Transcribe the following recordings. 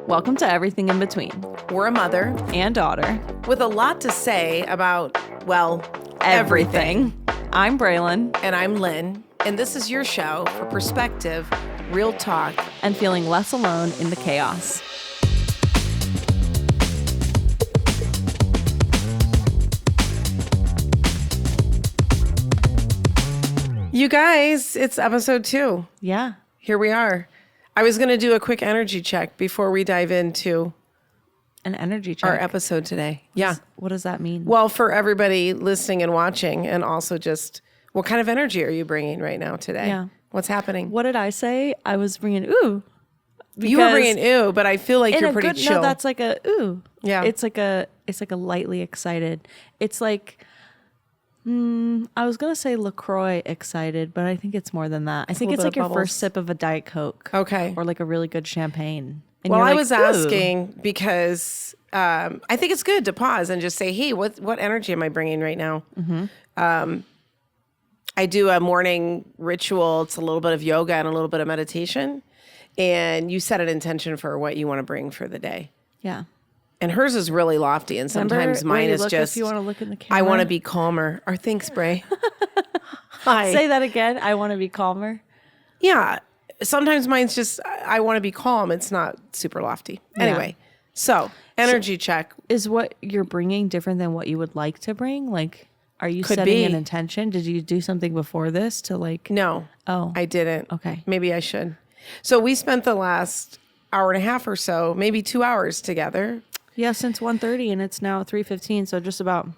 Welcome to Everything in Between. We're a mother and daughter with a lot to say about, well, everything. I'm Braelyn. And I'm Lynne. And this is your show for perspective, real talk, and feeling less alone in the chaos. You guys, it's episode 2. Yeah. Here we are. I was going to do a quick energy check before we dive into an energy check. Our episode today. Yeah. What does that mean? Well, for everybody listening and watching, and also just what kind of energy are you bringing right now today? Yeah. What's happening? What did I say? I was bringing ooh. You were bringing ooh, but I feel like you're pretty chill. No, that's like a ooh. Yeah. It's like a lightly excited. It's like I was going to say LaCroix excited, but I think it's more than that. I think it's like your first sip of a Diet Coke. Okay. Or like a really good champagne. And well, I was asking because I think it's good to pause and just say, hey, what energy am I bringing right now? Mm-hmm. I do a morning ritual. It's a little bit of yoga and a little bit of meditation. And you set an intention for what you want to bring for the day. Yeah. And hers is really lofty, and sometimes mine is just, if you want to look in the camera. I want to be calmer. Or thanks, Bray. Hi. Say that again. I want to be calmer. Yeah. Sometimes mine's just, I want to be calm. It's not super lofty. Anyway, so energy check. Is what you're bringing different than what you would like to bring? Like, are you Could setting be. an intention? Did you do something before this to like? No. Oh. I didn't. Okay. Maybe I should. So we spent the last hour and a half or so, maybe 2 hours together. Yeah, since 1:30 and it's now 3:15, so just about.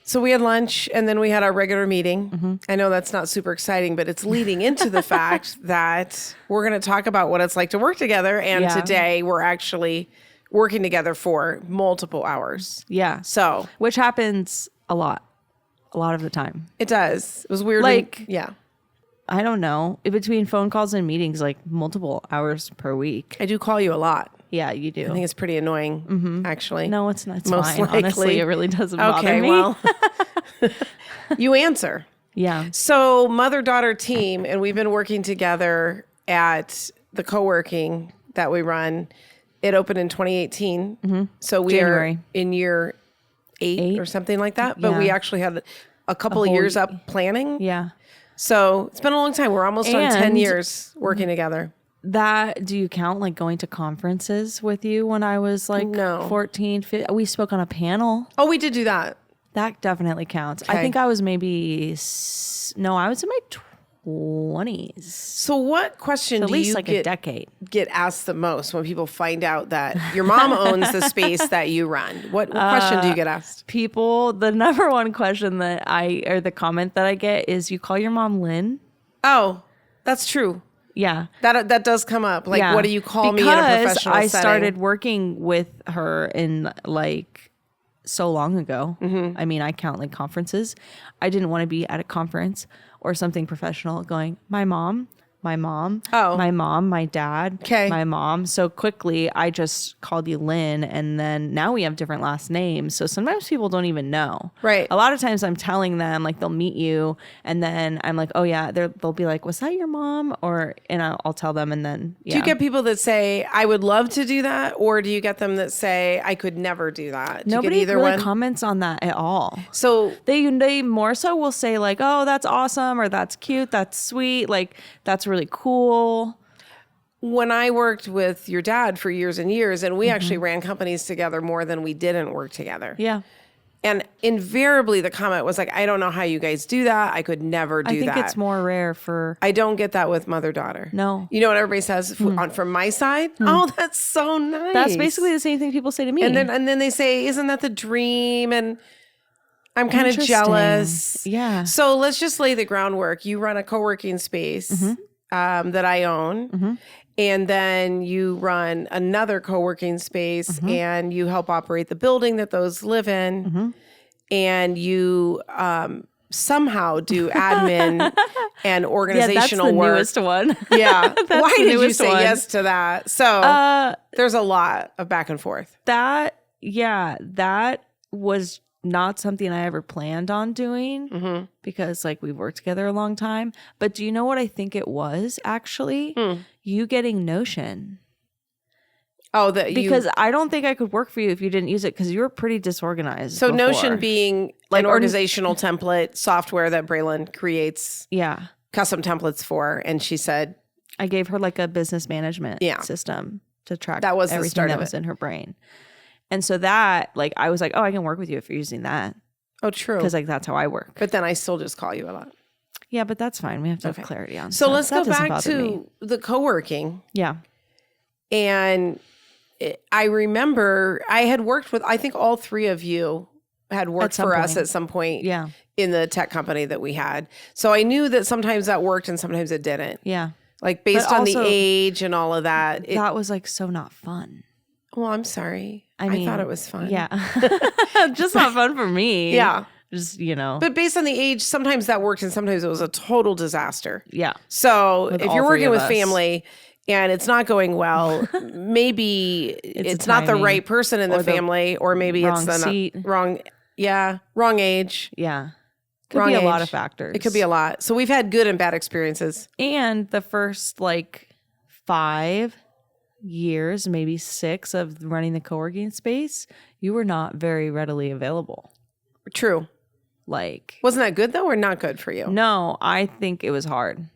So we had lunch and then we had our regular meeting. Mm-hmm. I know that's not super exciting, but it's leading into the fact that we're going to talk about what it's like to work together. And today we're actually working together for multiple hours. Yeah. So. Which happens a lot of the time. It does. It was weird. Like, yeah. I don't know. In between phone calls and meetings, like multiple hours per week. I do call you a lot. Yeah, you do. I think it's pretty annoying, actually. No, it's not. It's Most fine. likely. Honestly, it really doesn't bother me. Well, you answer. Yeah. So mother-daughter team, and we've been working together at the co-working that we run. It opened in 2018. Mm-hmm. So we January. are in year 8 or something like that. But we actually had a couple of years up planning. Yeah. So it's been a long time. We're almost on 10 years working together. That, do you count like going to conferences with you when I was like 14, 15? We spoke on a panel. Oh, we did do that. That definitely counts. Okay. I think I was maybe, I was in my 20s. So what question So do at least you like a decade. get asked the most when people find out that your mom owns the space that you run? What question do you get asked? People, the number one question that or the comment that I get is, you call your mom Lynne? Oh, that's true. Yeah. That does come up. Like, what do you call me in a professional setting? I started working with her in like so long ago. Mm-hmm. I mean, I count like conferences. I didn't want to be at a conference or something professional going, my mom, my mom, my dad, my mom. So quickly, I just called you Lynne, and then now we have different last names. So sometimes people don't even know. Right. A lot of times I'm telling them, like, they'll meet you, and then I'm like, oh yeah, they'll be like, was that your mom? And I'll tell them, and then Do you get people that say, I would love to do that? Or do you get them that say, I could never do that? Nobody really comments on that at all. So they more so will say like, oh, that's awesome, or that's cute, that's sweet, like that's really cool. When I worked with your dad for years and years, and we actually ran companies together more than we didn't work together. Yeah. And invariably the comment was like, I don't know how you guys do that. I could never do that. I think it's more rare for... I don't get that with mother-daughter. No. You know what everybody says from my side? Oh, that's so nice. That's basically the same thing people say to me. And then they say, isn't that the dream? And I'm kind of jealous. Yeah. So let's just lay the groundwork. You run a co-working space that I own. Mm-hmm. And then you run another co-working space and you help operate the building that those live in. Mm-hmm. And you somehow do admin and organizational work. That's the newest one. Yeah. Why did you say one. yes to that? So there's a lot of back and forth. That was not something I ever planned on doing because like we've worked together a long time. But do you know what I think it was actually? You getting Notion. Oh, that because I don't think I could work for you if you didn't use it because you were pretty disorganized. So before. Notion being like an organizational template software that Braelyn creates custom templates for. And she said, I gave her like a business management system to track that was everything the start that of was it. in her brain. And so that like, I was like, oh, I can work with you if you're using that. Oh, true. Because like, that's how I work. But then I still just call you a lot. Yeah, but that's fine. We have to have clarity on So stuff. let's That go doesn't back bother me. to the co-working. Yeah. And I remember I had worked with, I think all three of you had worked for us at some point in the tech company that we had. So I knew that sometimes that worked and sometimes it didn't. Yeah. Like based on the age and all of that. That was like so not fun. Well, I'm sorry. I mean, I thought it was fun. Yeah. Just not fun for me. Yeah. Just, you know. But based on the age, sometimes that worked and sometimes it was a total disaster. Yeah. So if you're working with family and it's not going well, maybe it's not the right person in the family, or maybe it's the wrong age. Yeah. Could be a lot of factors. It could be a lot. So we've had good and bad experiences. And the first like 5 years, maybe 6 of running the co-working space, you were not very readily available. True. Like, wasn't that good though, or not good for you? No, I think it was hard.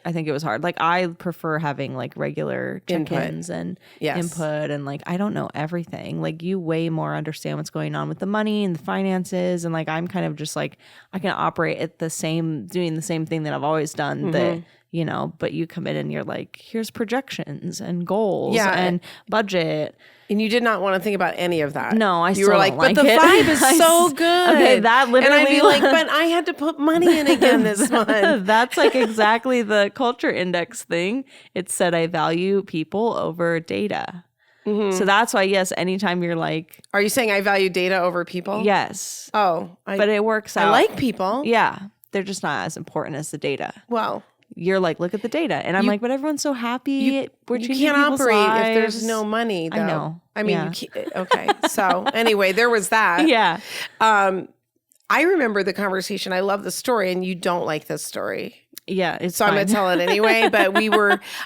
Like, I prefer having like regular check-ins and input, and like, I don't know everything. Like, you way more understand what's going on with the money and the finances. And like, I'm kind of just like, I can operate at doing the same thing that I've always done that, you know, but you come in and you're like, here's projections and goals and budget. And you did not want to think about any of that. No, you were like, but the vibe is so good. Okay, that literally. And I'd be like, but I had to put money in again this month. That's like exactly the culture index thing. It said I value people over data. So that's why, yes, anytime you're like. Are you saying I value data over people? Yes. Oh. But it works out. I like people. Yeah. They're just not as important as the data. Well. You're like, look at the data. And I'm like, but everyone's so happy. We're changing can't people's operate lives. if there's no money, though. I know. I mean, you can't, okay. So anyway, there was that. Yeah. I remember the conversation. I love the story, and you don't like this story. Yeah. So I'm going to tell it anyway. But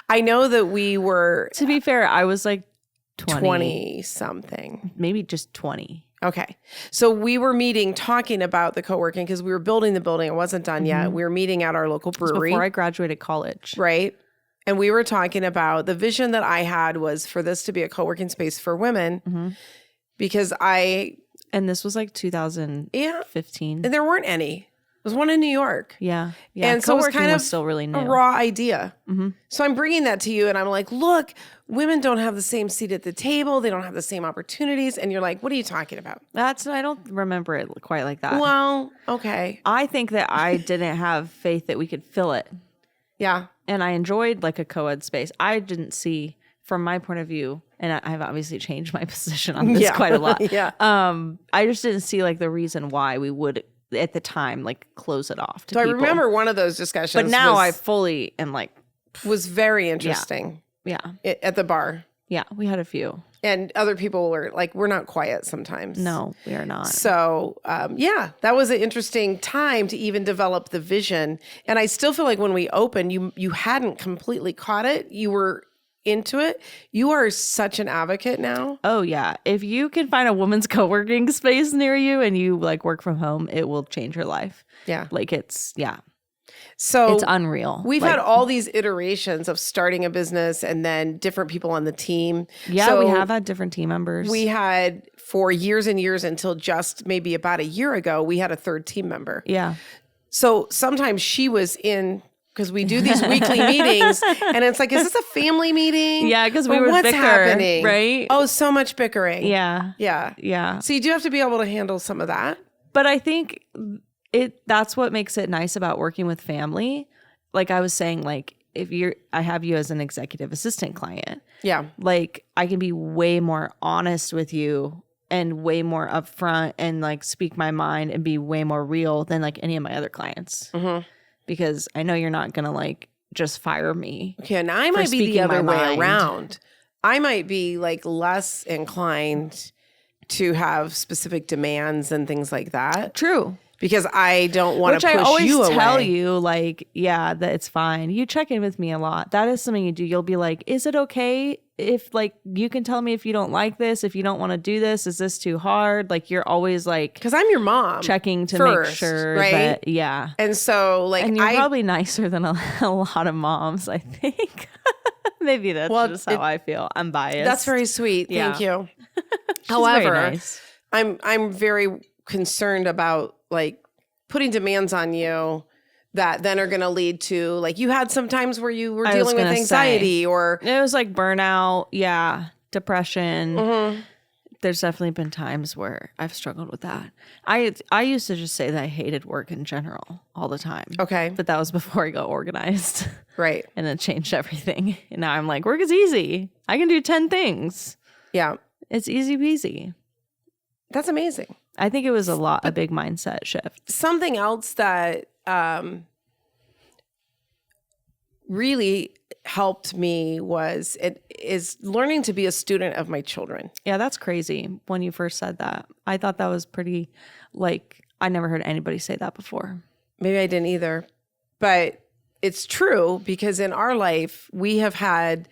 I know that we were. To be fair, I was like 20 something. Maybe just 20. Okay. So we were talking about the co-working because we were building the building. It wasn't done yet. We were meeting at our local brewery. Before I graduated college. Right. And we were talking about the vision that I had was for this to be a co-working space for women because and this was like 2015. And there weren't any. There was one in New York. Yeah. And so it was kind of still really new. A raw idea. So I'm bringing that to you and I'm like, look, women don't have the same seat at the table. They don't have the same opportunities. And you're like, what are you talking about? I don't remember it quite like that. Well, okay. I think that I didn't have faith that we could fill it. Yeah. And I enjoyed like a co-ed space. I didn't see, from my point of view, and I've obviously changed my position on this quite a lot. I just didn't see like the reason why we would at the time like close it off to so people. I remember one of those discussions. But now I fully am like. Was very interesting. Yeah. At the bar. Yeah. We had a few. And other people were like, we're not quiet sometimes. No, we are not. So, that was an interesting time to even develop the vision. And I still feel like when we opened, you hadn't completely caught it. You were into it. You are such an advocate now. Oh, yeah. If you can find a woman's co-working space near you and you like work from home, it will change your life. Yeah. Like So it's unreal. We've had all these iterations of starting a business and then different people on the team. Yeah, so we have had different team members. We had for years and years until just maybe about a year ago, we had a third team member. Yeah. So sometimes she was in, because we do these weekly meetings and it's like, is this a family meeting? Yeah, because we would what's bicker, happening? right? Oh, so much bickering. Yeah. Yeah. Yeah. So you do have to be able to handle some of that. But I think that's what makes it nice about working with family. Like I was saying, like I have you as an executive assistant client. Yeah. Like I can be way more honest with you and way more upfront and like speak my mind and be way more real than like any of my other clients. Because I know you're not going to like just fire me. Okay. And I might be the other way around. I might be like less inclined to have specific demands and things like that. True. because I don't want to push I always you away. tell you, like, yeah, that it's fine. You check in with me a lot. That is something you do. You'll be like, is it okay if, like, you can tell me if you don't like this, if you don't want to do this, is this too hard? Like, you're always like, because I'm your mom, checking to first, make sure right? that, yeah. And so, like, and you're probably nicer than a lot of moms, I think. Maybe that's just how I feel. I'm biased. That's very sweet. Yeah. Thank you. However, very nice. I'm very concerned about, like, putting demands on you that then are going to lead to, like, you had some times where you were dealing with anxiety or it was like burnout, depression. There's definitely been times where I've struggled with that. I used to just say that I hated work in general all the time. Okay. But that was before I got organized. Right. And it changed everything. And now I'm like, work is easy. I can do 10 things. Yeah. It's easy peasy. That's amazing. I think it was a big mindset shift. Something else that really helped me is learning to be a student of my children. Yeah, that's crazy when you first said that. I thought that was pretty, like, I never heard anybody say that before. Maybe I didn't either. But it's true because in our life, we have had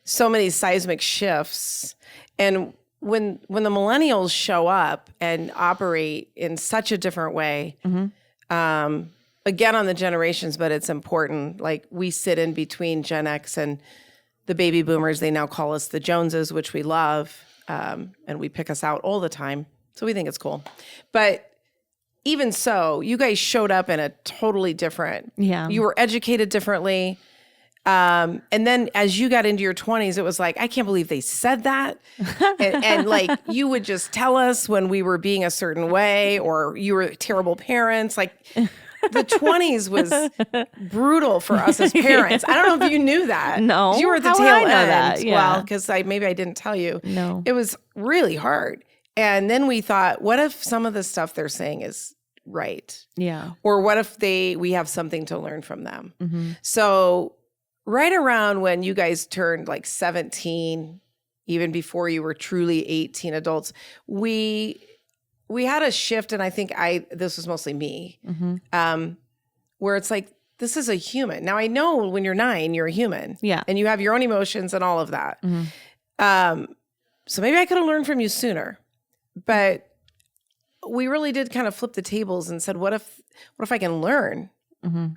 so many seismic shifts. And when the millennials show up and operate in such a different way, again, on the generations, but it's important. Like, we sit in between Gen X and the baby boomers. They now call us the Joneses, which we love. And we pick us out all the time. So we think it's cool. But even so, you guys showed up in a totally different, you were educated differently. And then as you got into your 20s, it was like, I can't believe they said that. and like, you would just tell us when we were being a certain way, or you were terrible parents. Like, the 20s was brutal for us as parents. I don't know if you knew that. No. You were at the How tail would I know end. that? Yeah. Well, because maybe I didn't tell you. No. It was really hard. And then we thought, what if some of the stuff they're saying is right? Yeah. Or what if we have something to learn from them? So right around when you guys turned like 17, even before you were truly 18 adults, we had a shift, and I think this was mostly me, where it's like, this is a human. Now, I know when you're 9, you're a human. Yeah. And you have your own emotions and all of that. So maybe I could have learned from you sooner. But we really did kind of flip the tables and said, what if I can learn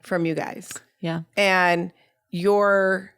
from you guys? Yeah. And your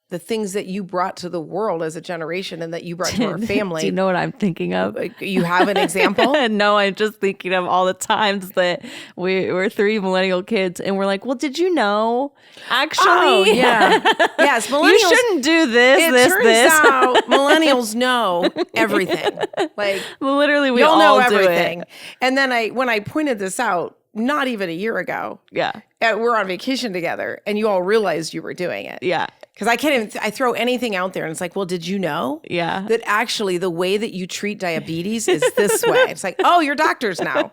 the things that you brought to the world as a generation and that you brought to our family. Do you know what I'm thinking of? You have an example? No, I'm just thinking of all the times that we're 3 millennial kids and we're like, well, did you know? Actually, oh, yeah. Yes, millennials. You shouldn't do this, it turns out millennials know everything. Like, literally, we all all know do everything. it. And then when I pointed this out, not even a year ago. Yeah. We're on vacation together and you all realized you were doing it. Yeah. Because I throw anything out there and it's like, well, did you know? Yeah. That actually the way that you treat diabetes is this way. It's like, oh, you're doctors now.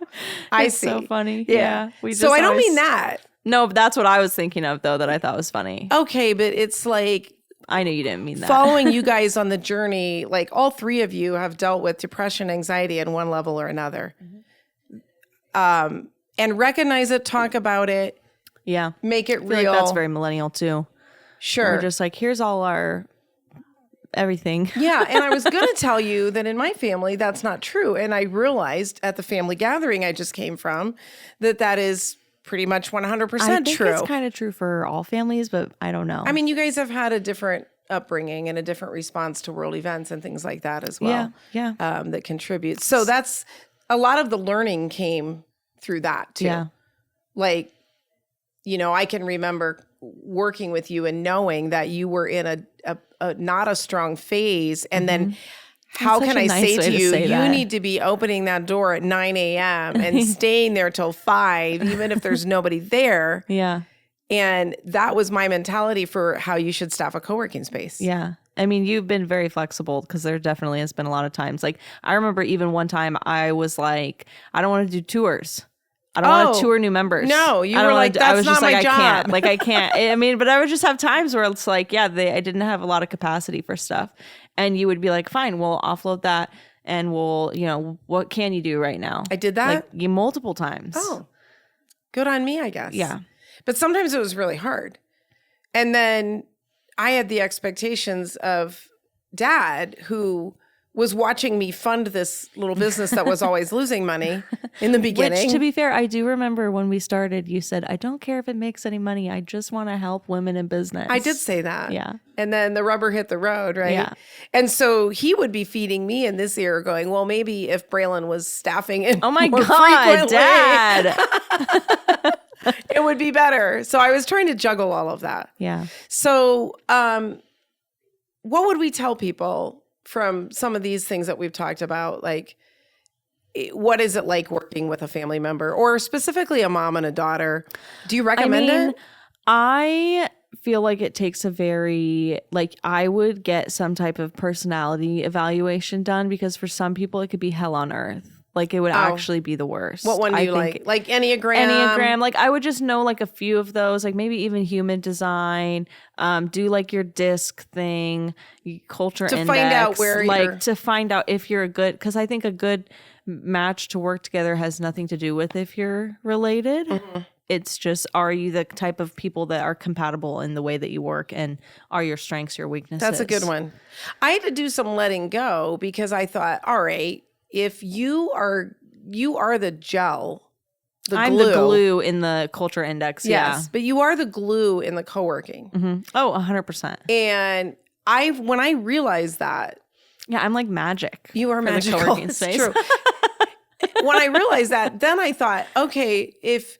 I see. So funny. Yeah. We so I don't mean that. No, but that's what I was thinking of, though, that I thought was funny. Okay, but it's like, I knew you didn't mean that. Following you guys on the journey, like all 3 of you have dealt with depression, anxiety on one level or another. And recognize it, talk about it. Yeah. Make it I feel real. like that's very millennial too. Sure. We're just like, here's all our everything. Yeah. And I was going to tell you that in my family, that's not true. And I realized at the family gathering I just came from that is pretty much 100% I think true. It's kind of true for all families, but I don't know. I mean, you guys have had a different upbringing and a different response to world events and things like that as well. Yeah. That contributes. So that's a lot of the learning came through that too. Yeah. Like, I can remember working with you and knowing that you were in a not a strong phase. And then how can I say to you, you need to be opening that door at 9 a.m. and staying there till 5, even if there's nobody there. Yeah. And that was my mentality for how you should staff a co-working space. Yeah. I mean, you've been very flexible because there definitely has been a lot of times. Like, I remember even one time I was like, I don't want to do tours. I don't want to tour new members. No, you were like, that's not my job. I can't. I mean, but I would just have times where it's like, I didn't have a lot of capacity for stuff. And you would be like, fine, we'll offload that. and we'll, what can you do right now? I did that? Like multiple times. Oh, good on me, I guess. Yeah. But sometimes it was really hard. And then I had the expectations of Dad, who was watching me fund this little business that was always losing money in the beginning. Which, to be fair, I do remember when we started, you said, I don't care if it makes any money. I just want to help women in business. I did say that. Yeah. And then the rubber hit the road, right? Yeah. And so he would be feeding me in this ear going, well, maybe if Braelyn was staffing it Oh my more God, frequently, Dad. it would be better. So I was trying to juggle all of that. Yeah. So what would we tell people from some of these things that we've talked about? Like, what is it like working with a family member or specifically a mom and a daughter? Do you recommend it? I feel like it takes a very, like, I would get some type of personality evaluation done because for some people it could be hell on earth. Like, it would actually be the worst. What one do you like? Like Enneagram? Enneagram. Like, I would just know like a few of those, like maybe even human design, do like your disc thing, culture index. Find out where you're... to find out if you're a good, because I think a good match to work together has nothing to do with if you're related. Mm-hmm. It's just, are you the type of people that are compatible in the way that you work, and are your strengths your weaknesses? That's a good one. I had to do some letting go because I thought, all right, if you are the gel, I'm the glue in the culture index. Yes, but you are the glue in the co-working. Mm-hmm. Oh, 100%. And when I realized that. Yeah, I'm like magic. You are magical. The co-working space. True. When I realized that, then I thought, okay, if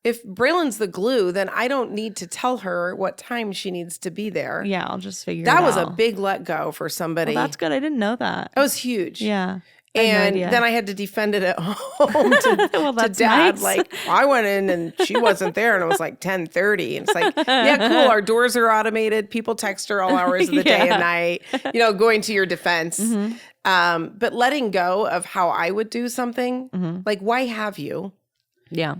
Braelyn's the glue, then I don't need to tell her what time she needs to be there. Yeah, I'll just figure it out. That was a big let go for somebody. Well, that's good. I didn't know that. That was huge. Yeah. And then I had to defend it at home to Dad. Nice. Like, I went in and she wasn't there, and it was like 10:30. And it's like, yeah, cool. Our doors are automated. People text her all hours of the day and night, going to your defense. Mm-hmm. But letting go of how I would do something, like, why have you? Yeah.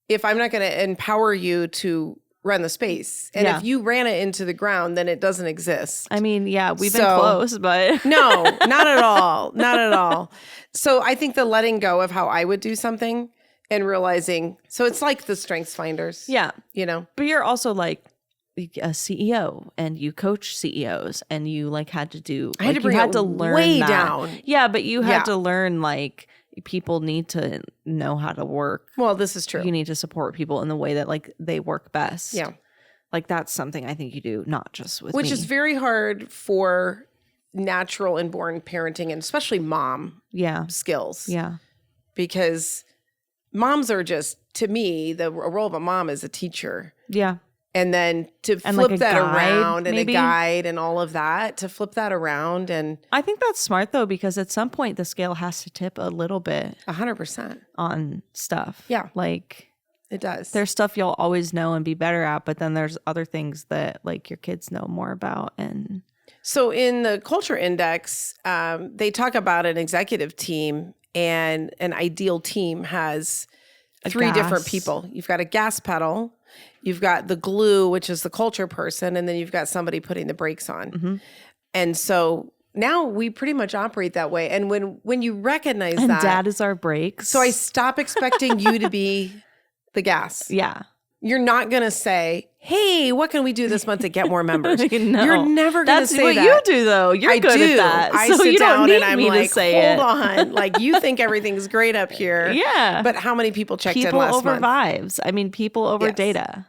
If I'm not going to empower you to run the space. And if you ran it into the ground, then it doesn't exist. I mean, yeah, we've been close, but no, not at all. Not at all. So I think the letting go of how I would do something and realizing, so it's like the strengths finders. Yeah. But you're also like a CEO and you coach CEOs and you like had to do, I had to bring it learn way that. Down. Yeah. But you had to learn like, people need to know how to work. Well, this is true. You need to support people in the way that like they work best. Yeah. Like that's something I think you do, not just with Which me. is very hard for natural and born parenting and especially mom skills. Yeah. Because moms are just, to me, the role of a mom is a teacher. Yeah. And then to flip that around and a guide and all of that, to flip that around. And I think that's smart though, because at some point the scale has to tip a little bit. 100%. On stuff. Yeah. Like it does. There's stuff you'll always know and be better at, but then there's other things that like your kids know more about. And so in the culture index, they talk about an executive team, and an ideal team has three different people. You've got a gas pedal. You've got the glue, which is the culture person, and then you've got somebody putting the brakes on. Mm-hmm. And so now we pretty much operate that way. And when you recognize that. Dad is our brakes. So I stop expecting you to be the gas. Yeah. You're not going to say, hey, what can we do this month to get more members? No. You're never going to say that. That's what you do, though. You're good at that. I so sit you down don't need and I'm me like, to say hold on. Like, you think everything's great up here. Yeah. But how many people checked in last month? People over month? vibes. I mean, people over data.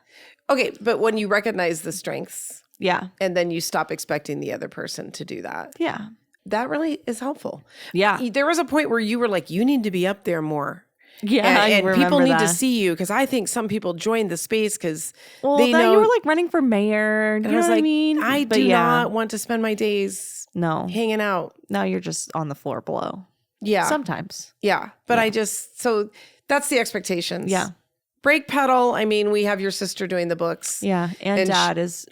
Okay, but when you recognize the strengths. Yeah. And then you stop expecting the other person to do that. Yeah. That really is helpful. Yeah. There was a point where you were like, you need to be up there more. Yeah, and people need to see you, because I think some people joined the space because they know you were like running for mayor. You know what I mean? I do not want to spend my days hanging out. No, you're just on the floor below. Yeah, sometimes. Yeah, but so that's the expectations. Yeah, brake pedal. I mean, we have your sister doing the books. Yeah, and Dad is,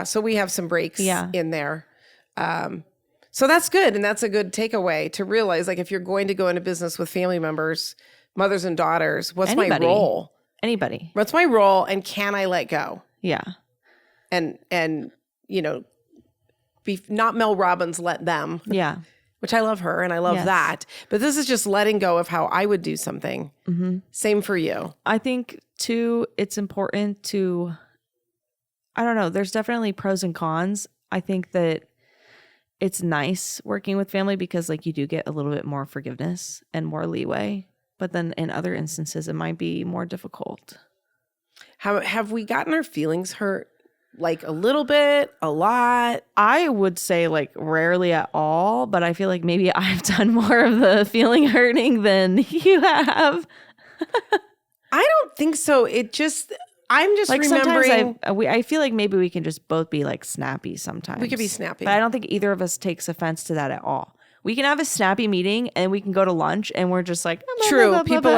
so we have some brakes. In there. So that's good, and that's a good takeaway to realize. Like, if you're going to go into business with family members, mothers and daughters, what's my role? Anybody. What's my role, and can I let go? Yeah. And be not Mel Robbins, let them. Yeah. which I love her and I love that. But this is just letting go of how I would do something. Same for you. I think too, it's important to, I don't know, there's definitely pros and cons. I think that it's nice working with family because like you do get a little bit more forgiveness and more leeway. But then in other instances, it might be more difficult. Have we gotten our feelings hurt? Like a little bit, a lot? I would say like rarely at all, but I feel like maybe I've done more of the feeling hurting than you have. I don't think so. I'm just like remembering. I feel like maybe we can just both be like snappy sometimes. We could be snappy. But I don't think either of us takes offense to that at all. We can have a snappy meeting and we can go to lunch and we're just like, true. People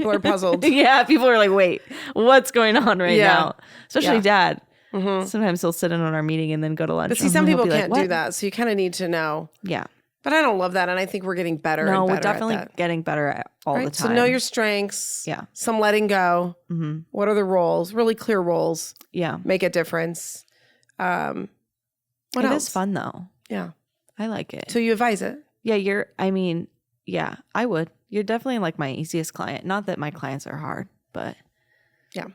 are puzzled. Yeah. People are like, wait, what's going on right now? Especially Dad. Sometimes he'll sit in on our meeting and then go to lunch. But see, some people can't do that. So you kind of need to know. Yeah. But I don't love that. And I think we're getting better and better we're definitely at that. getting better at all the time. So know your strengths. Yeah. Some letting go. What are the roles? Really clear roles. Yeah. Make a difference. What else? It is fun though. Yeah. I like it. So you advise it? Yeah, I would. You're definitely like my easiest client. Not that my clients are hard, but yeah.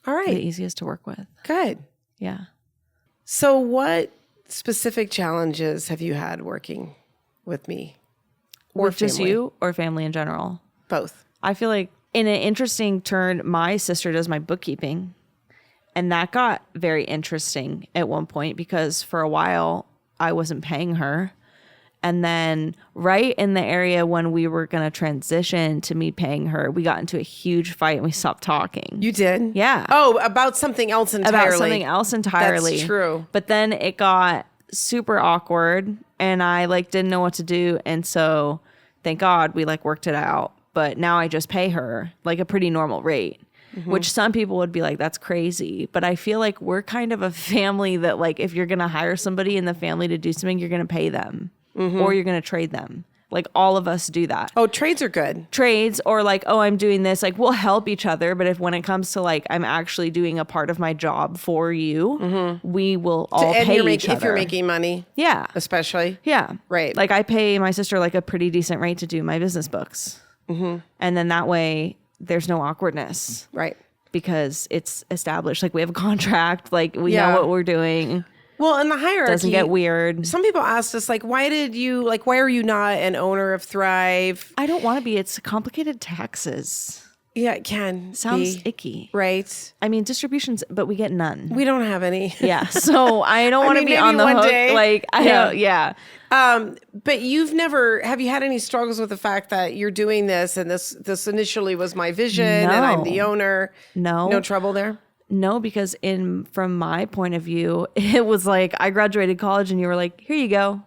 All right. The easiest to work with. Good. Yeah. So what specific challenges have you had working with me? Or with just you or family in general? Both. I feel like in an interesting turn, my sister does my bookkeeping. And that got very interesting at one point because for a while I wasn't paying her. And then right in the area when we were going to transition to me paying her, we got into a huge fight and we stopped talking. You did? Yeah. Oh, about something else entirely. About something else entirely. That's true. But then it got super awkward and I like didn't know what to do. And so thank God we like worked it out. But now I just pay her like a pretty normal rate. Which some people would be like, that's crazy. But I feel like we're kind of a family that like if you're going to hire somebody in the family to do something, you're going to pay them. Or you're going to trade them. Like all of us do that. Oh, trades are good. Trades or like, oh, I'm doing this. Like we'll help each other. But when it comes to like, I'm actually doing a part of my job for you, we will all pay each other. If you're making money. Yeah. Especially. Yeah. Right. Like I pay my sister like a pretty decent rate to do my business books. And then that way there's no awkwardness. Right. Because it's established. Like we have a contract. Like we know what we're doing. Well, in the hierarchy, doesn't get weird. Some people asked us, like, why are you not an owner of Thrive? I don't want to be. It's complicated taxes. Yeah, it can. Sounds icky. Right. I mean, distributions, but we get none. We don't have any. Yeah. So I don't want to be on the hook. Day. Like, I don't, yeah. But have you had any struggles with the fact that you're doing this and this initially was my vision and I'm the owner? No. No trouble there? No, because from my point of view, it was like I graduated college and you were like, here you go.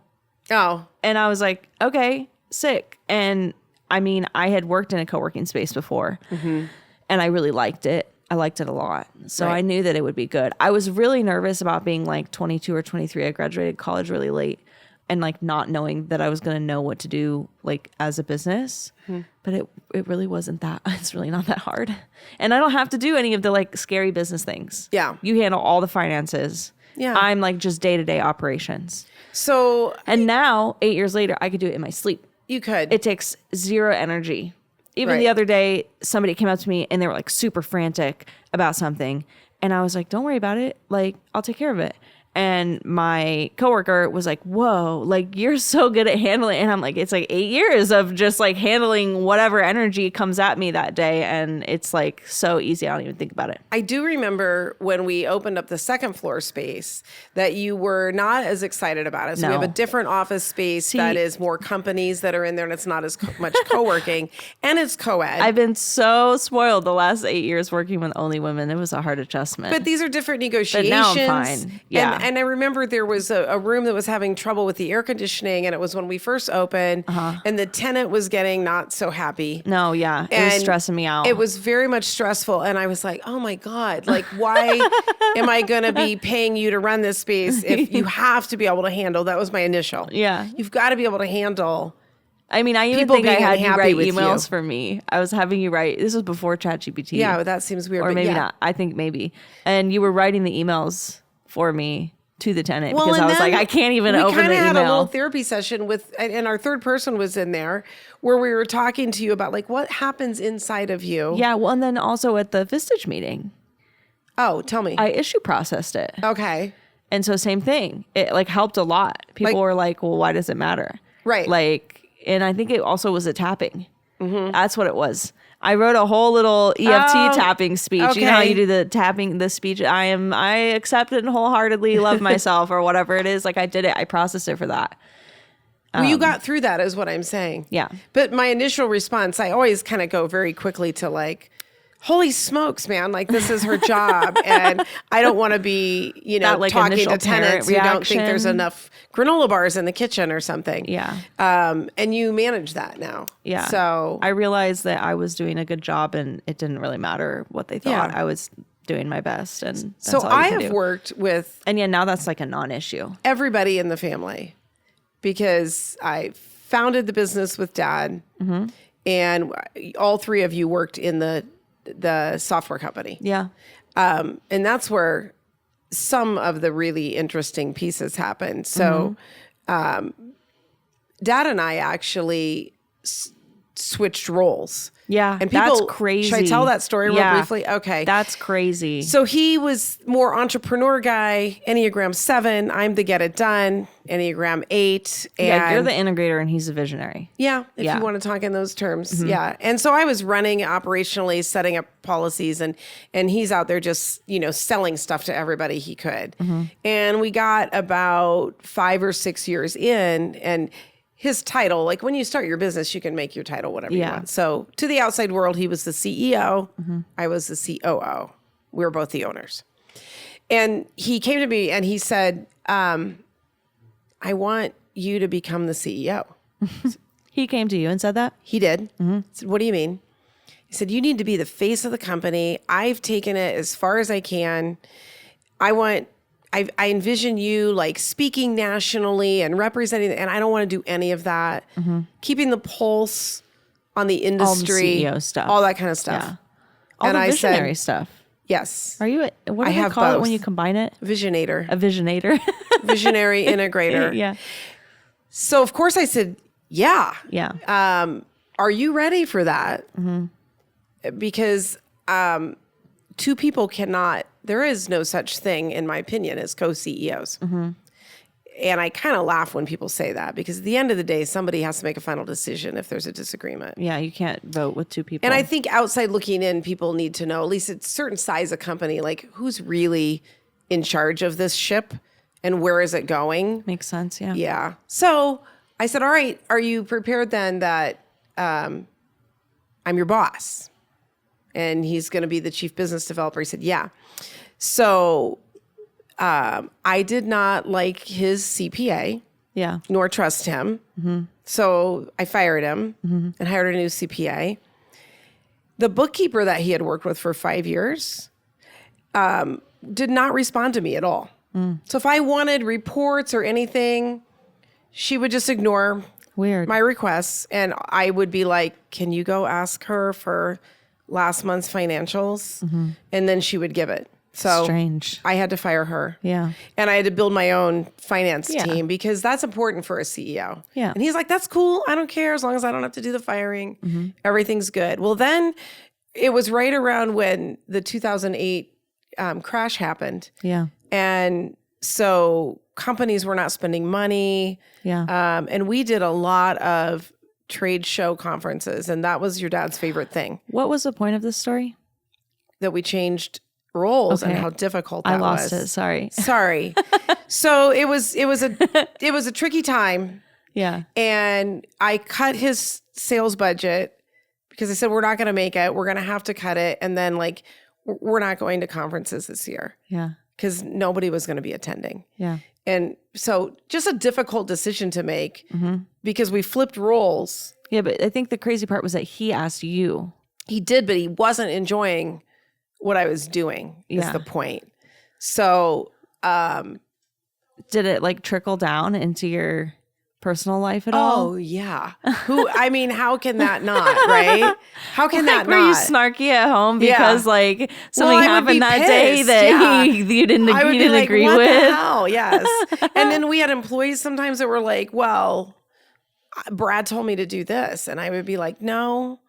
Oh. And I was like, okay, sick. And I mean, I had worked in a co-working space before and I really liked it. I liked it a lot. So I knew that it would be good. I was really nervous about being like 22 or 23. I graduated college really late and like not knowing that I was going to know what to do like as a business. But it really wasn't that. It's really not that hard. And I don't have to do any of the like scary business things. Yeah. You handle all the finances. Yeah. I'm like just day-to-day operations. So. And now 8 years later, I could do it in my sleep. You could. It takes zero energy. Even the other day, somebody came up to me and they were like super frantic about something. And I was like, don't worry about it. Like, I'll take care of it. And my coworker was like, whoa, like you're so good at handling it. And I'm like, it's like 8 years of just like handling whatever energy comes at me that day. And it's like so easy. I don't even think about it. I do remember when we opened up the second floor space that you were not as excited about it. So we have a different office space that is more companies that are in there and it's not as much co-working and it's co-ed. I've been so spoiled the last 8 years working with only women. It was a hard adjustment. But these are different negotiations. But now I'm fine. Yeah. And I remember there was a room that was having trouble with the air conditioning, and it was when we first opened, and the tenant was getting not so happy. No, yeah. It was stressing me out. It was very much stressful, and I was like, oh my God, like why am I going to be paying you to run this space if you have to be able to handle? That was my initial. Yeah. You've got to be able to handle. I mean, I even think I had you write emails for me. I was having you write. This was before ChatGPT. Yeah, but that seems weird. Or maybe not. I think maybe. And you were writing the emails for me to the tenant Well, because and I was like, then I can't even we open kind the of had a little email. therapy session with, and our third person was in there where we were talking to you about like what happens inside of you. Yeah. Well, and then also at the Vistage meeting, Oh, tell me. I issue processed it. Okay. And so same thing. It like helped a lot. People Like- were like, well, why does it matter? Right. Like, and I think it also was a tapping. That's what it was. I wrote a whole little EFT tapping speech. You know how okay. you do the tapping, the speech. I accept it and wholeheartedly love myself or whatever it is. Like I did it. I processed it for that. Well, you got through that is what I'm saying. Yeah. But my initial response, I always kind of go very quickly to like, holy smokes, man, like this is her job. And I don't want to be, you know, That, like, talking initial to tenants who parent don't think there's reaction. enough granola bars in the kitchen or something. Yeah. And you manage that now. Yeah. So I realized that I was doing a good job and it didn't really matter what they thought. Yeah. I was doing my best. And that's so all you I can have do. worked with And yeah, now that's like a non-issue. everybody in the family because I founded the business with Dad, and all three of you worked in the software company. Yeah. And that's where some of the really interesting pieces happened. So, Dad and I actually switched roles. Yeah. And people, that's crazy. Should I tell that story real Yeah. briefly? Okay. That's crazy. So he was more entrepreneur guy, Enneagram 7. I'm the get it done, Enneagram 8. And Yeah, you're the integrator and he's a visionary. yeah, if Yeah. you want to talk in those terms. Yeah. And so I was running operationally, setting up policies, and he's out there just, you know, selling stuff to everybody he could. And we got about 5 or 6 years in, and his title, like when you start your business, you can make your title whatever you Yeah. want. So to the outside world, he was the CEO. I was the COO. We were both the owners. And he came to me and he said, I want you to become the CEO. He came to you and said that? He did. I said, what do you mean? He said, you need to be the face of the company. I've taken it as far as I can. I envision you like speaking nationally and representing, and I don't want to do any of that. Keeping the pulse on the industry, CEO stuff. all that kind of stuff. Yeah. All And the I said- visionary stuff. Yes. Are you, what do I they have call it both. when you combine it? Visionator, A visionator. visionary integrator. Yeah. So of course I said, yeah. Yeah. Are you ready for that? Because two people cannot, there is no such thing, in my opinion, as co-CEOs. And I kind of laugh when people say that because at the end of the day, somebody has to make a final decision if there's a disagreement. Yeah. You can't vote with two people. And I think outside looking in, people need to know, at least it's a certain size of company, like who's really in charge of this ship and where is it going? Makes sense. Yeah. Yeah. So I said, all right, are you prepared then that I'm your boss? And he's going to be the chief business developer. He said, yeah. So I did not like his CPA Yeah. nor trust him. So I fired him and hired a new CPA. The bookkeeper that he had worked with for 5 years did not respond to me at all. So if I wanted reports or anything, she would just ignore Weird. my requests. And I would be like, can you go ask her for last month's financials? And then she would give it. So Strange. I had to fire her. Yeah. And I had to build my own finance Yeah. team because that's important for a CEO. Yeah. And he's like, that's cool. I don't care as long as I don't have to do the firing. Everything's good. Well, then it was right around when the 2008 crash happened. Yeah. And so companies were not spending money. Yeah. And we did a lot of trade show conferences. And that was your dad's favorite thing, What was the point of this story? that we changed roles and Okay. how difficult that I lost was. it. Sorry. Sorry. So it was a tricky time, Yeah. and I cut his sales budget because I said we're not going to make it. We're going to have to cut it, and then like we're not going to conferences this year Yeah. because nobody was going to be attending. Yeah. And so just a difficult decision to make because we flipped roles. Yeah. But I think the crazy part was that he asked you. He did, but he wasn't enjoying what I was doing is Yeah. the point. So Did it like trickle down into your personal life at all? Oh yeah. How can that not, right? How can that Were you not? snarky at home because like something I would be happened that day pissed, that you didn't I would be like, agree what with? the hell? Yes. And then we had employees sometimes that were like, well, Brad told me to do this. And I would be like, no,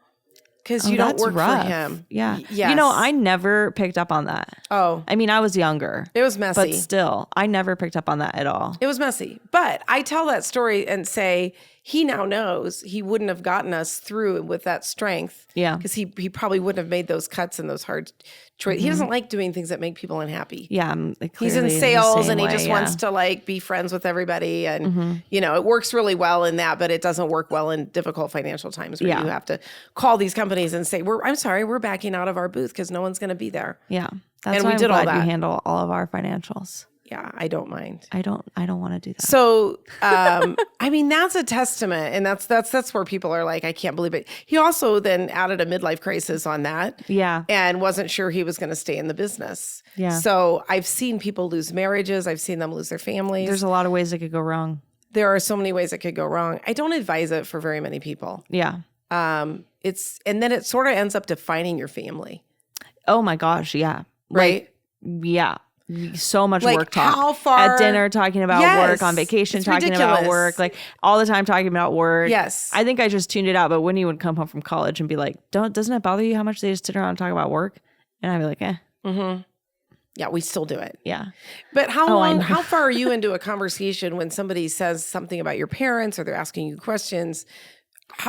because you don't that's work rough. for him. Yeah. Yes. I never picked up on that. Oh, I mean, I was younger. it was messy. But still, I never picked up on that at all. It was messy. But I tell that story and say, he now knows he wouldn't have gotten us through with that strength. Yeah. Because he probably wouldn't have made those cuts and those hard choices. He doesn't like doing things that make people unhappy. Yeah. He's in sales and he just wants to like be friends with everybody. And, it works really well in that, but it doesn't work well in difficult financial times where you have to call these companies and say, I'm sorry, we're backing out of our booth because no one's going to be there. Yeah. That's And why we I'm did all glad that. you handle all of our financials. Yeah, I don't mind. I don't want to do that. So, that's a testament. And that's where people are like, I can't believe it. He also then added a midlife crisis on that. Yeah. And wasn't sure he was going to stay in the business. Yeah. So I've seen people lose marriages. I've seen them lose their families. There's a lot of ways it could go wrong. There are so many ways it could go wrong. I don't advise it for very many people. Yeah. And then it sort of ends up defining your family. Oh my gosh. Yeah. Right? Yeah. So much Like, work talk. how far- At dinner, talking about Yes. work, on vacation, It's talking about ridiculous. work, like all the time talking about work. Yes. I think I just tuned it out, but Winnie would come home from college and be like, doesn't it bother you how much they just sit around and talk about work? And I'd be like, Yeah, we still do it. yeah. But I know. how far are you into a conversation when somebody says something about your parents or they're asking you questions?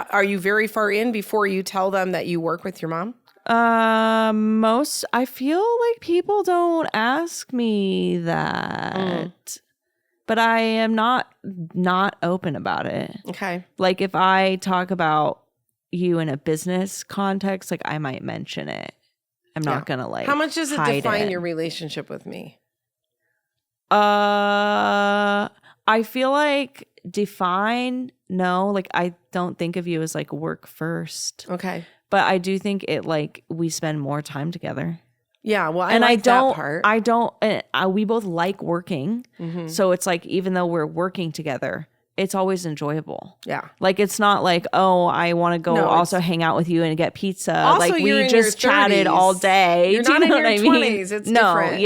Are you very far in before you tell them that you work with your mom? I feel like people don't ask me that, but I am not open about it. Okay. Like if I talk about you in a business context, like I might mention it. I'm not gonna like. How much does it hide define it. your relationship with me? I feel like define, no, like I don't think of you as like work first. Okay. But I do think it like we spend more time together. Yeah, well, And like that part. We both like working. Mm-hmm. So it's like, even though we're working together, it's always enjoyable. Yeah. Like, it's not like, oh, I want to go No, also hang out with you and get pizza. Also, like you're we in just your chatted 30s. all day. You're Do you not know in what your I mean? 20s. It's no, different.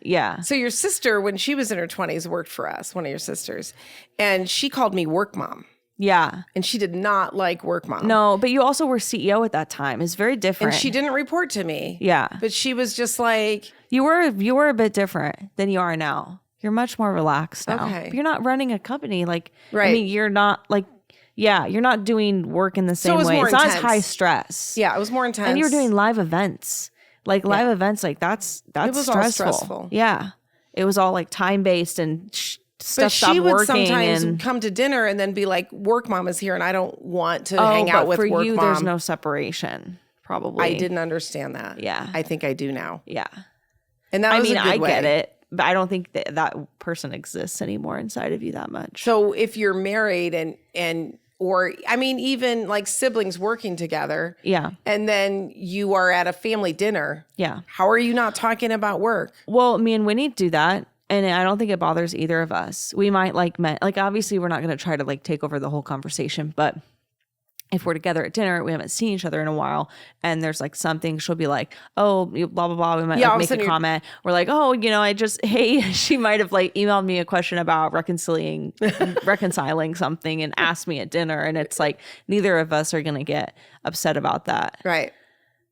Yeah. So your sister, when she was in her 20s, worked for us, one of your sisters, and she called me work mom. Yeah. And she did not like work mom. No, but you also were CEO at that time. It's very different. And she didn't report to me. Yeah. But she was just like, You were a bit different than you are now. You're much more relaxed now. Okay. You're not running a company. Like, Right. I mean, you're not like, yeah, you're not doing work in the same it was way. more It's not as intense. high stress. yeah, it was more intense. And you were doing live events. Like live events, like that's was all stressful. stressful. Yeah. It was all like time based and But stuff she stopped would working. sometimes And come to dinner and then be like, work mom is here and I don't want to hang but out with for work you, mom. there's no separation. Probably. I didn't understand that. Yeah. I think I do now. Yeah. And that I was mean, a good I way. get it, but I don't think that person exists anymore inside of you that much. So if you're married or I mean, even like siblings working together, Yeah. and then you are at a family dinner, Yeah. how are you not talking about work? Well, me and Winnie do that. And I don't think it bothers either of us. We might like obviously we're not going to try to like take over the whole conversation, but if we're together at dinner, we haven't seen each other in a while, and there's like something, she'll be like, oh, blah, blah, blah. We might Yeah, all like, of a make a sudden comment. We're like, oh, she might have like emailed me a question about reconciling something and asked me at dinner. And it's like, neither of us are going to get upset about that. Right.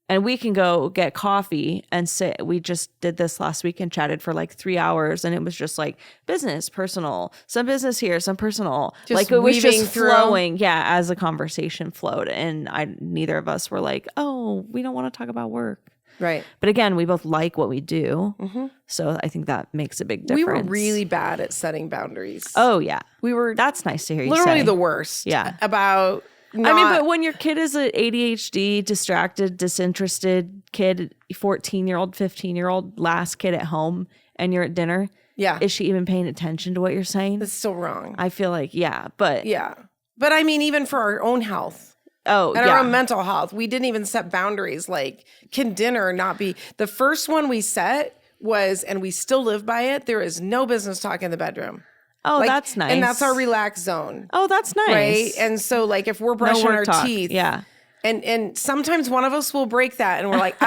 And we can go get coffee and sit. We just did this last week and chatted for like 3 hours. And it was just like business, personal, some business here, some personal. Just like it was weaving just through. flowing. Yeah. As the conversation flowed. And neither of us were like, oh, we don't want to talk about work. Right. But again, we both like what we do. Mm-hmm. So I think that makes a big difference. We were really bad at setting boundaries. Oh, yeah. We were That's nice to hear you literally say. the worst. Yeah. About but when your kid is an ADHD, distracted, disinterested kid, 14-year-old, 15-year-old, last kid at home, and you're at dinner, yeah, is she even paying attention to what you're saying? it's still wrong. I feel like, yeah, but Yeah. But I mean, even for our own health oh, and yeah. our own mental health, we didn't even set boundaries. Like, can dinner not be the first one we set was, and we still live by it, there is no business talk in the bedroom. Oh, Like, that's nice. And that's our relaxed zone. Oh, that's nice. Right. And so like if we're brushing our teeth. Yeah. And sometimes one of us will break that and we're like,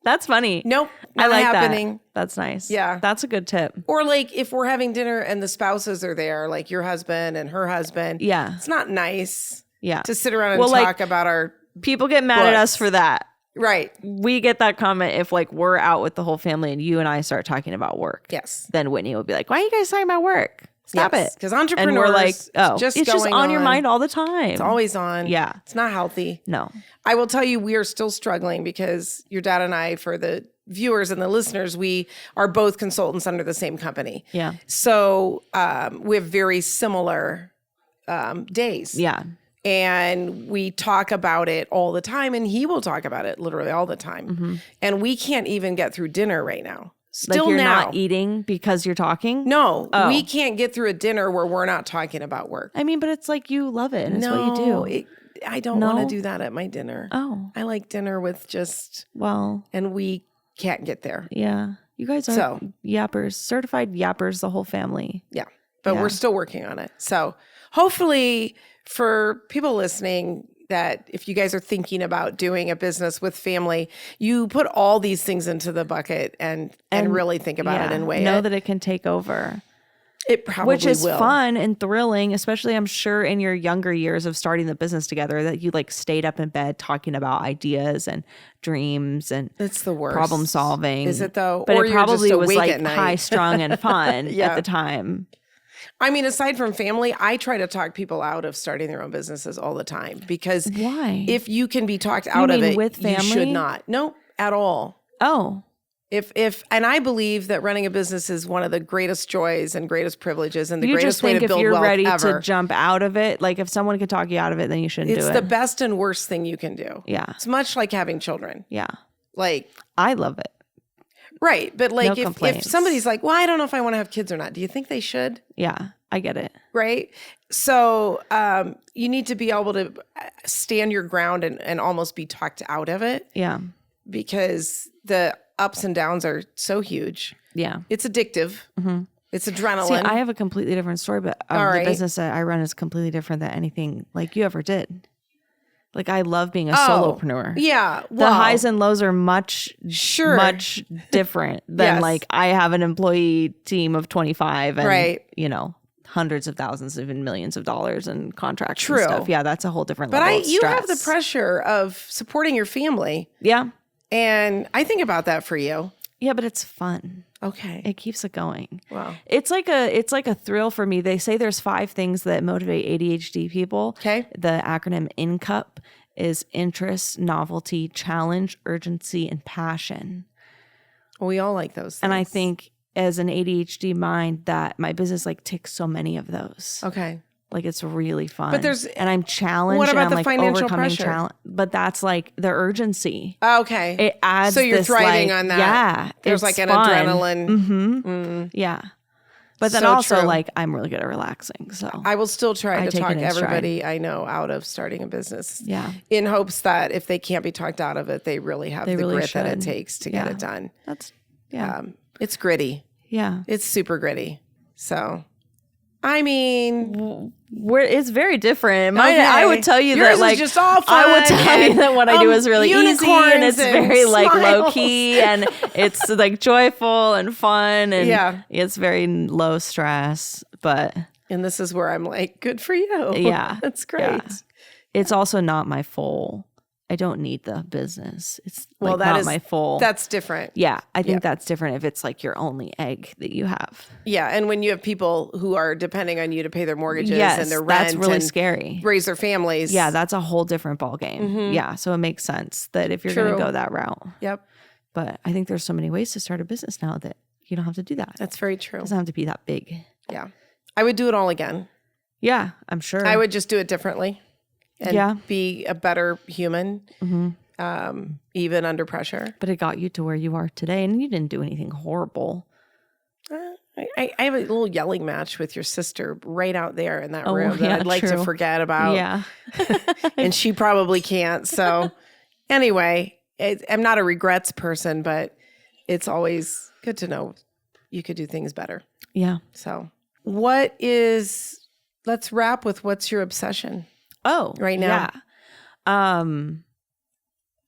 That's funny. nope, I not like happening. that. That's nice. Yeah. That's a good tip. Or like if we're having dinner and the spouses are there, like your husband and her husband. Yeah. It's not nice Yeah. to sit around and talk about our people get mad at us for that. Right. We get that comment if like we're out with the whole family and you and I start talking about work. Yes. Then Whitney will be like, why are you guys talking about work? Stop it. Because entrepreneurs, and we're like, oh, it's just on your mind all the time. It's always on. Yeah. It's not healthy. No. I will tell you, we are still struggling because your dad and I, for the viewers and the listeners, we are both consultants under the same company. Yeah. So we have very similar days. Yeah. And we talk about it all the time, and he will talk about it literally all the time. Mm-hmm. And we can't even get through dinner right now. Still like you're now. not eating because you're talking? No, Oh. we can't get through a dinner where we're not talking about work. I mean, but it's like you love it and it's No, what you do. I don't want to do that at my dinner. Oh. I like dinner with just, Well, and we can't get there. yeah. You guys are yappers, certified yappers, the whole family. Yeah. But we're still working on it. So hopefully for people listening, that if you guys are thinking about doing a business with family, you put all these things into the bucket and really think about it and weigh know it. that it can take over. It probably Which is will. fun and thrilling, especially I'm sure in your younger years of starting the business together that you like stayed up in bed talking about ideas and dreams and It's the worst. problem solving. Is it though? But Or it you're just probably was awake like at night. high strung and fun Yeah. at the time. I mean, aside from family, I try to talk people out of starting their own businesses all the time because Why? if you can be talked out of mean it, with you should family? not. No, at all. Oh, And I believe that running a business is one of the greatest joys and greatest privileges and the you greatest just way think to if build you're wealth ready ever. to jump out of it, like if someone could talk you out of it, then you shouldn't It's do it. the best and worst thing you can do. Yeah. It's much like having children. Yeah. Like, I love it. right. But like No if complaints. somebody's like, well, I don't know if I want to have kids or not. Do you think they should? Yeah. I get it. Right. So you need to be able to stand your ground and almost be talked out of it Yeah. because the ups and downs are so huge. Yeah. It's addictive. Mm-hmm. It's adrenaline. See, I have a completely different story, but All the right. business that I run is completely different than anything like you ever did. Like I love being a solopreneur. Yeah. The highs and lows are much different than Yes. like I have an employee team of 25 and Right. hundreds of thousands, even millions of dollars in contracts True. and stuff. Yeah, that's a whole different But level of you have stress. the pressure of supporting your family. Yeah. And I think about that for you. Yeah, but it's fun. Okay. It keeps it going. Wow. It's like a thrill for me. They say there's 5 things that motivate ADHD people. Okay. The acronym INCUP is interest, novelty, challenge, urgency, and passion. We all like those things. And I think as an ADHD mind that my business like ticks so many of those. Okay. Like it's really fun. But there's- and I'm challenged. What about and I'm the like financial overcoming pressure? But that's like the urgency. Okay. It adds. So you're this, thriving like, on that. Yeah. There's it's like an fun. adrenaline. Mm-hmm. Yeah. But then So also true. like I'm really good at relaxing. So I will still try I to take talk it in stride. everybody I know out of starting a business. yeah, In hopes that if they can't be talked out of it, they really have the really grit that it should. takes to get Yeah. it done. that's yeah. It's gritty. Yeah. It's super gritty. So, I mean, It's very different. Mine, Okay. I would tell you Yours that is like just all I would fun tell you and, that what I do is really easy unicorns and it's and very like low smiles. key and it's like joyful and fun and Yeah. it's very low stress. But and this is where I'm like, good for you. Yeah. That's great. Yeah. It's also not my full. I don't need the business. It's Well, like that not is- my full. That's different. Yeah, I think Yeah. that's different if it's like your only egg that you have. Yeah. And when you have people who are depending on you to pay their mortgages Yes, and their rent that's really and scary. raise their families. Yeah, that's a whole different ballgame. Yeah, so it makes sense that if you're going True. to go that route. Yep. But I think there's so many ways to start a business now that you don't have to do that. That's very true. It doesn't have to be that big. Yeah. I would do it all again. Yeah, I'm sure. I would just do it differently and Yeah. be a better human, even under pressure. But it got you to where you are today, and you didn't do anything horrible. I have a little yelling match with your sister right out there in that Oh, room that yeah, I'd like to true. forget about. Yeah. And she probably can't. So anyway, I'm not a regrets person, but it's always good to know you could do things better. Yeah. So let's wrap with what's your obsession right now? Yeah.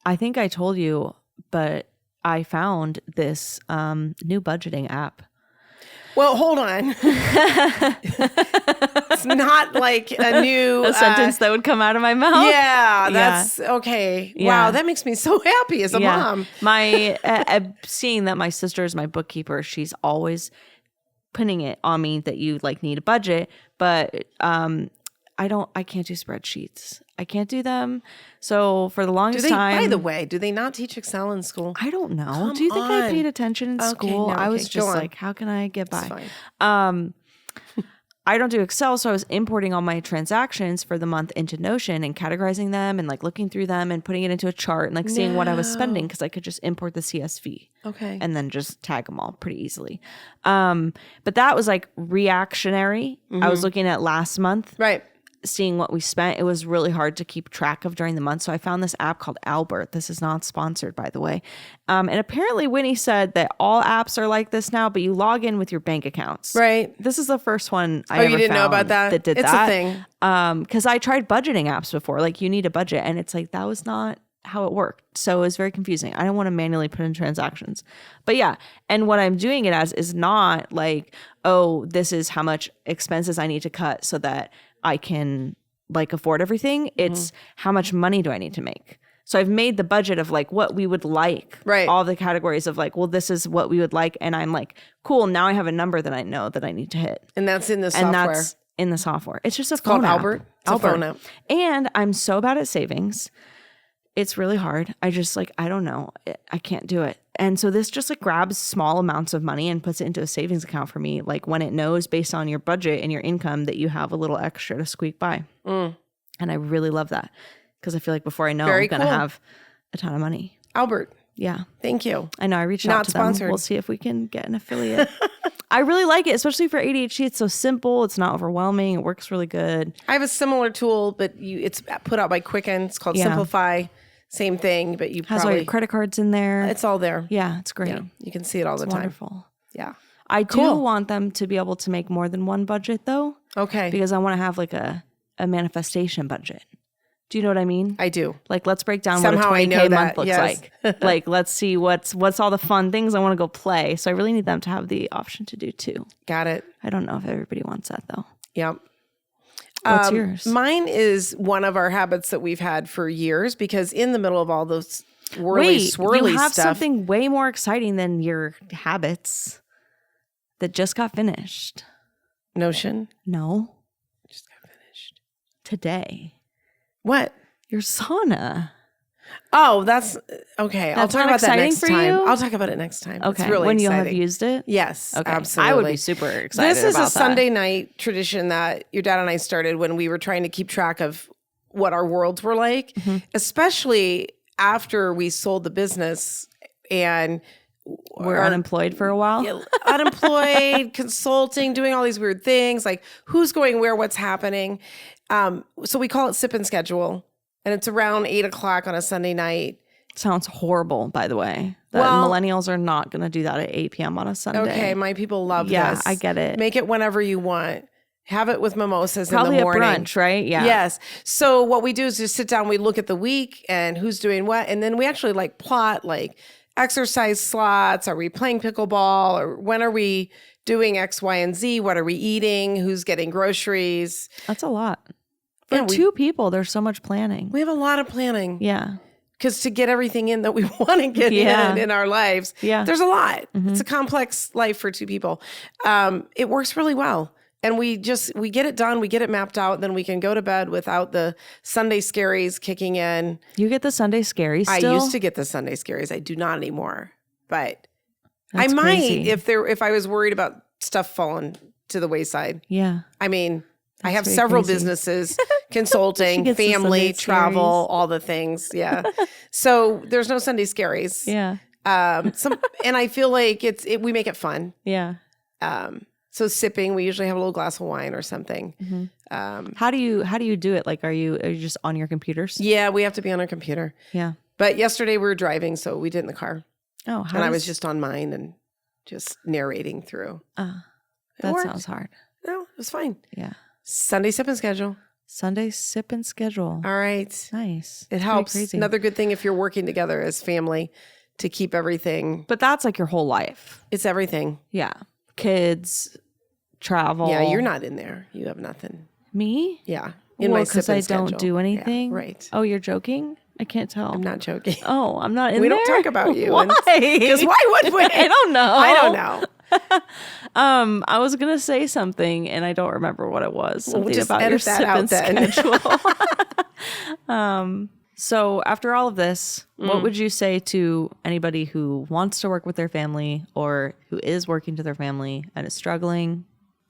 I think I told you, but I found this new budgeting app. Well, hold on. It's not like a new sentence that would come out of my mouth. Yeah, that's okay. Yeah. Wow, that makes me so happy as a mom. My seeing that my sister is my bookkeeper, she's always putting it on me that you like need a budget, but I can't do spreadsheets. I can't do them. So for the longest time, by the way, do they not teach Excel in school? I don't know. Do you think I paid attention in school? I was just like, how can I get by? I don't do Excel, so I was importing all my transactions for the month into Notion and categorizing them and like looking through them and putting it into a chart and like seeing what I was spending because I could just import the CSV. Okay. And then just tag them all pretty easily. But that was like reactionary. I was looking at last month. Right. Seeing what we spent. It was really hard to keep track of during the month. So I found this app called Albert. This is not sponsored, by the way. And apparently Winnie said that all apps are like this now, but you log in with your bank accounts. Right. This is the first one I ever you didn't found know about that? That did it's that. It's a thing. Because I tried budgeting apps before. Like you need a budget. And it's like, that was not how it worked. So it was very confusing. I don't want to manually put in transactions. But yeah. And what I'm doing it as is not like, oh, this is how much expenses I need to cut so that I can like afford everything. It's how much money do I need to make? So I've made the budget of like what we would like, right? All the categories of like, well, this is what we would like. And I'm like, cool. Now I have a number that I know that I need to hit. And that's in the software. And that's in the software. It's just a phone called app. Albert. It's a phone app. And I'm so bad at savings. It's really hard. I just like, I don't know. I can't do it. And so this just like grabs small amounts of money and puts it into a savings account for me. Like when it knows based on your budget and your income that you have a little extra to squeak by. And I really love that because I feel like before I know, I'm going to have a ton of money. Albert. Yeah. Thank you. I know. I reached out to them. We'll see if we can get an affiliate. I really like it, especially for ADHD. It's so simple. It's not overwhelming. It works really good. I have a similar tool, but it's put out by Quicken. It's called Simplify. Same thing, but you has all your credit cards in there. It's all there. Yeah, it's great. Yeah, you can see it all the time. Wonderful. Yeah. I do want them to be able to make more than one budget though. Okay. Because I want to have like a manifestation budget. Do you know what I mean? I do. Like let's break down Somehow what a 20K month looks like. Like let's see what's all the fun things I want to go play. So I really need them to have the option to do too. Got it. I don't know if everybody wants that though. Yep. What's yours? Mine is one of our habits that we've had for years because in the middle of all those swirly stuff. You have something way more exciting than your habits that just got finished. Notion? No. Just got finished. Today. What? Your sauna. Oh, that's okay. I'll talk about that next time. You? I'll talk about it next time. Okay. It's really when exciting. you'll have used it? Yes, okay. Absolutely. I would be super excited This is about a Sunday night tradition that your dad and I started when we were trying to keep track of what our worlds were like, especially after we sold the business and we're unemployed for a while. Unemployed, consulting, doing all these weird things, like who's going where, what's happening. So we call it Sip and Schedule. And it's around 8:00 on a Sunday night. Sounds horrible, by the way. Millennials are not going to do that at 8 p.m. on a Sunday. Okay, my people love this. Yeah, I get it. Make it whenever you want. Have it with mimosas Probably in the morning. Probably a brunch, right? Yeah. Yes. So what we do is just sit down, we look at the week and who's doing what. And then we actually like plot like exercise slots. Are we playing pickleball? Or when are we doing X, Y, and Z? What are we eating? Who's getting groceries? That's a lot. For two people, there's so much planning. We have a lot of planning. Yeah. Because to get everything in that we want to get in our lives, there's a lot. It's a complex life for two people. It works really well. And we get it done. We get it mapped out. Then we can go to bed without the Sunday scaries kicking in. You get the Sunday scaries still? I used to get the Sunday scaries. I do not anymore. But That's I might crazy. if I was worried about stuff falling to the wayside. Yeah. I mean, I have very several crazy. businesses, consulting, family, travel, all the things. Yeah. So there's no Sunday scaries. Yeah. And I feel like we make it fun. Yeah. So sipping, we usually have a little glass of wine or something. How do you do it? Like, are you just on your computers? Yeah, we have to be on our computer. Yeah. But yesterday we were driving, so we did in the car. Oh, I was just on mine and just narrating through. That sounds hard. No, it was fine. Yeah. Sunday sip and schedule. Sunday sip and schedule. All right. Nice. It helps. Another good thing if you're working together as family to keep everything. But that's like your whole life. It's everything. Yeah. Kids, travel. Yeah, you're not in there. You have nothing. Me? Yeah. Because I don't do anything? Yeah, right. Oh, you're joking? I can't tell. I'm not joking. Oh, I'm not in we there? We don't talk about you. Why? Because why would we? I don't know. I don't know. I was gonna say something and I don't remember what it was. Something just about your edit that out then. schedule. So after all of this, what would you say to anybody who wants to work with their family or who is working to their family and is struggling?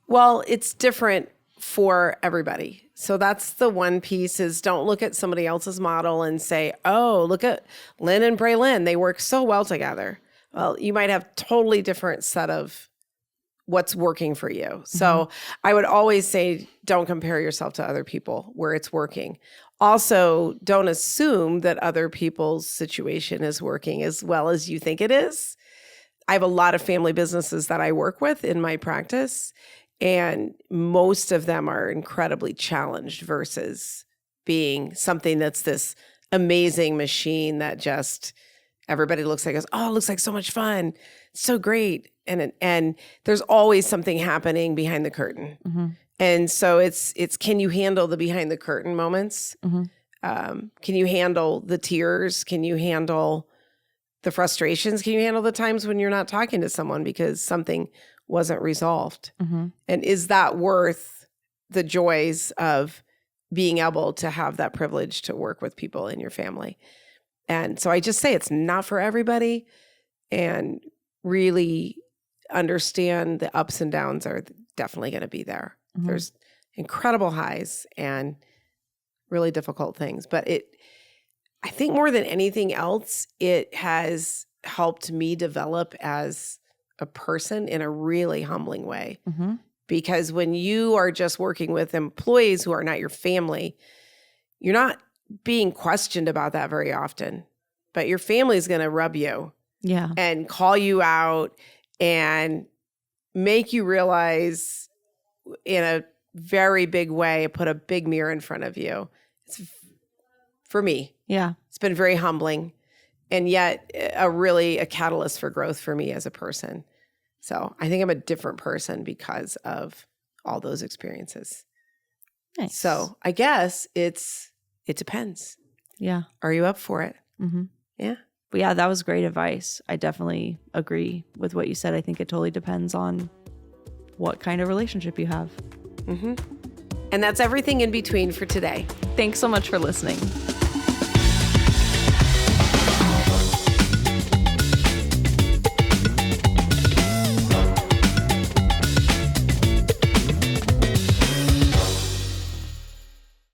Well, it's different for everybody. So that's the one piece is don't look at somebody else's model and say, oh, look at Lynne and Braelyn. They work so well together. Well, you might have totally different set of what's working for you. So I would always say, don't compare yourself to other people where it's working. Also, don't assume that other people's situation is working as well as you think it is. I have a lot of family businesses that I work with in my practice, and most of them are incredibly challenged versus being something that's this amazing machine that just everybody looks like, oh, it looks like so much fun. It's so great. And there's always something happening behind the curtain. Mm-hmm. And so it's can you handle the behind the curtain moments? Mm-hmm. Can you handle the tears? Can you handle the frustrations? Can you handle the times when you're not talking to someone because something wasn't resolved? Mm-hmm. And is that worth the joys of being able to have that privilege to work with people in your family? And so I just say it's not for everybody, and really understand the ups and downs are definitely going to be there. Mm-hmm. There's incredible highs and really difficult things. But I think more than anything else, it has helped me develop as a person in a really humbling way. Mm-hmm. Because when you are just working with employees who are not your family, you're not being questioned about that very often, but your family is going to rub you and call you out and make you realize in a very big way, put a big mirror in front of you. It's, for me, it's been very humbling, and yet a catalyst for growth for me as a person. So I think I'm a different person because of all those experiences. Nice. So I guess it depends. Yeah. Are you up for it? Mm-hmm. Yeah. But yeah, that was great advice. I definitely agree with what you said. I think it totally depends on what kind of relationship you have. Mm-hmm. And that's everything in between for today. Thanks so much for listening.